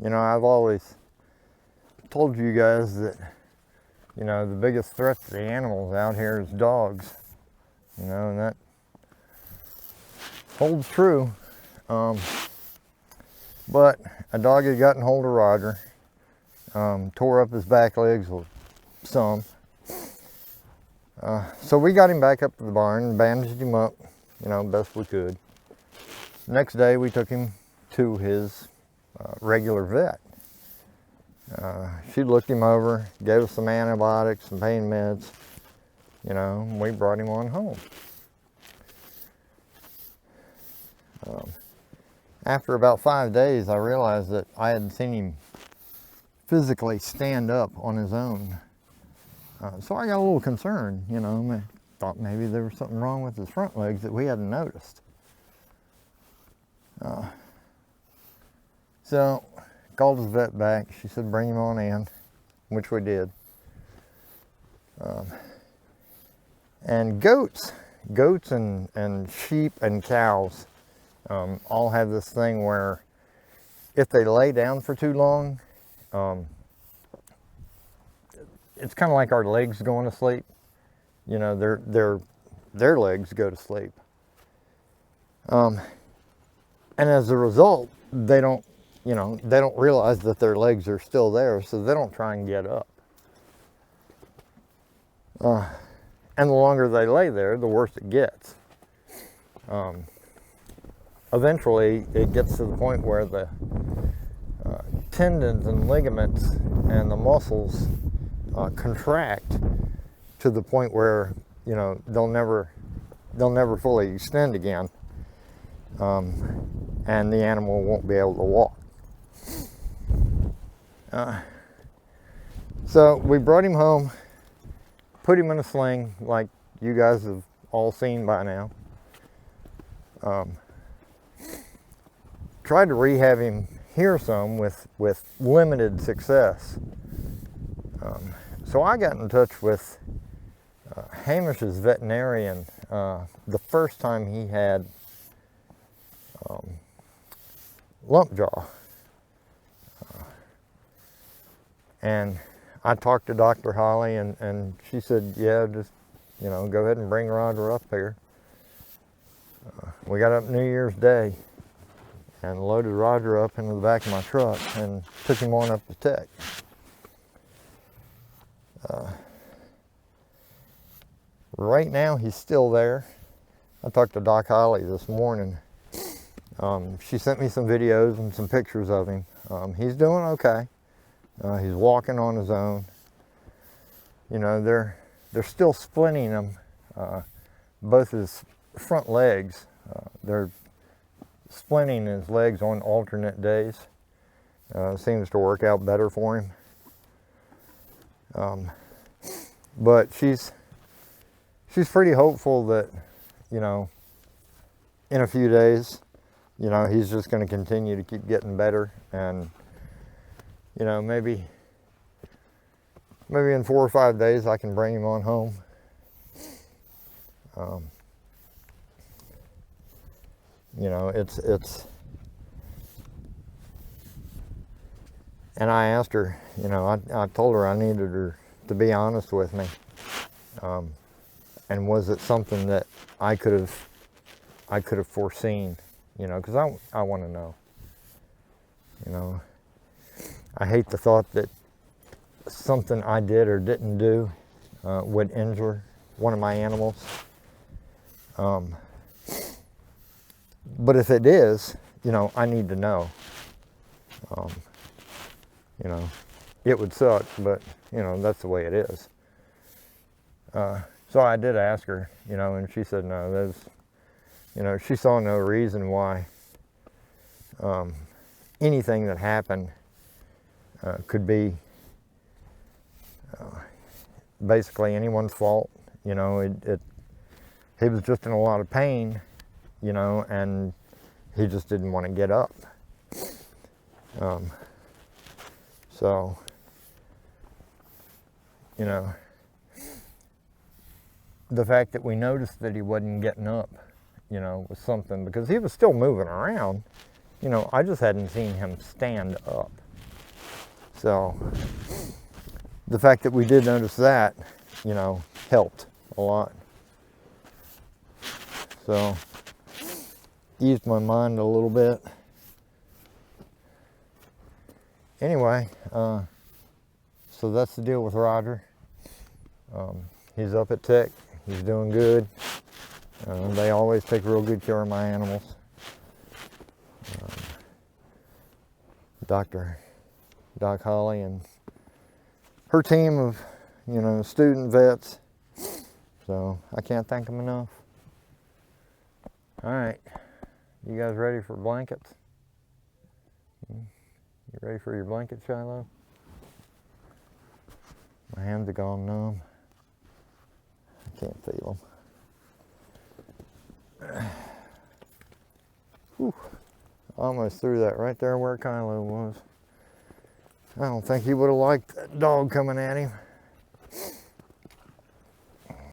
You know, I've always told you guys that, you know, the biggest threat to the animals out here is dogs. You know, and that holds true. But a dog had gotten hold of Roger, tore up his back legs some. So we got him back up to the barn and bandaged him up, you know, best we could. Next day we took him to his regular vet. She looked him over, gave us some antibiotics, some pain meds, you know, and we brought him on home. After about 5 days, I realized that I hadn't seen him physically stand up on his own. So I got a little concerned, you know, I thought maybe there was something wrong with his front legs that we hadn't noticed. So called his vet back. She said bring him on in, which we did. And goats and sheep and cows all have this thing where if they lay down for too long, it's kind of like our legs going to sleep. You know, their legs go to sleep. And as a result, they don't realize that their legs are still there, so they don't try and get up. And the longer they lay there, the worse it gets. Eventually, it gets to the point where the tendons and ligaments and the muscles contract to the point where, you know, they'll never fully extend again, and the animal won't be able to walk. So we brought him home, put him in a sling like you guys have all seen by now. Tried to rehab him here some with limited success. So I got in touch with Hamish's veterinarian the first time he had lump jaw. And I talked to Dr. Holly and she said, yeah, just, you know, go ahead and bring Roger up here. We got up New Year's Day and loaded Roger up into the back of my truck and took him on up to Tech. Right now he's still there. I talked to Doc Holly this morning. She sent me some videos and some pictures of him. He's doing okay. He's walking on his own. You know, they're still splinting him, both his front legs. They're splinting his legs on alternate days. Seems to work out better for him. But she's pretty hopeful that, you know, in a few days, you know, he's just going to continue to keep getting better, and, you know, maybe in 4 or 5 days I can bring him on home. You know, it's, and I asked her, you know, I told her I needed her to be honest with me. And was it something that I could have foreseen, you know, because I want to know. You know, I hate the thought that something I did or didn't do would injure one of my animals. But if it is, you know, I need to know. You know, it would suck, but, you know, that's the way it is. So I did ask her, you know, and she said no. There's, you know, she saw no reason why anything that happened could be basically anyone's fault. You know, he was just in a lot of pain, you know, and he just didn't want to get up. So, you know, the fact that we noticed that he wasn't getting up, you know, was something, because he was still moving around. You know, I just hadn't seen him stand up. So the fact that we did notice that, you know, helped a lot. So eased my mind a little bit. Anyway, so that's the deal with Roger. He's up at Tech. He's doing good. They always take real good care of my animals. Doc Holly and her team of, you know, student vets. So I can't thank them enough. All right, you guys ready for blankets? You ready for your blanket, Shiloh? My hands are gone numb. I can't feel them. Whew. Almost threw that right there where Kylo was. I don't think he would have liked that dog coming at him.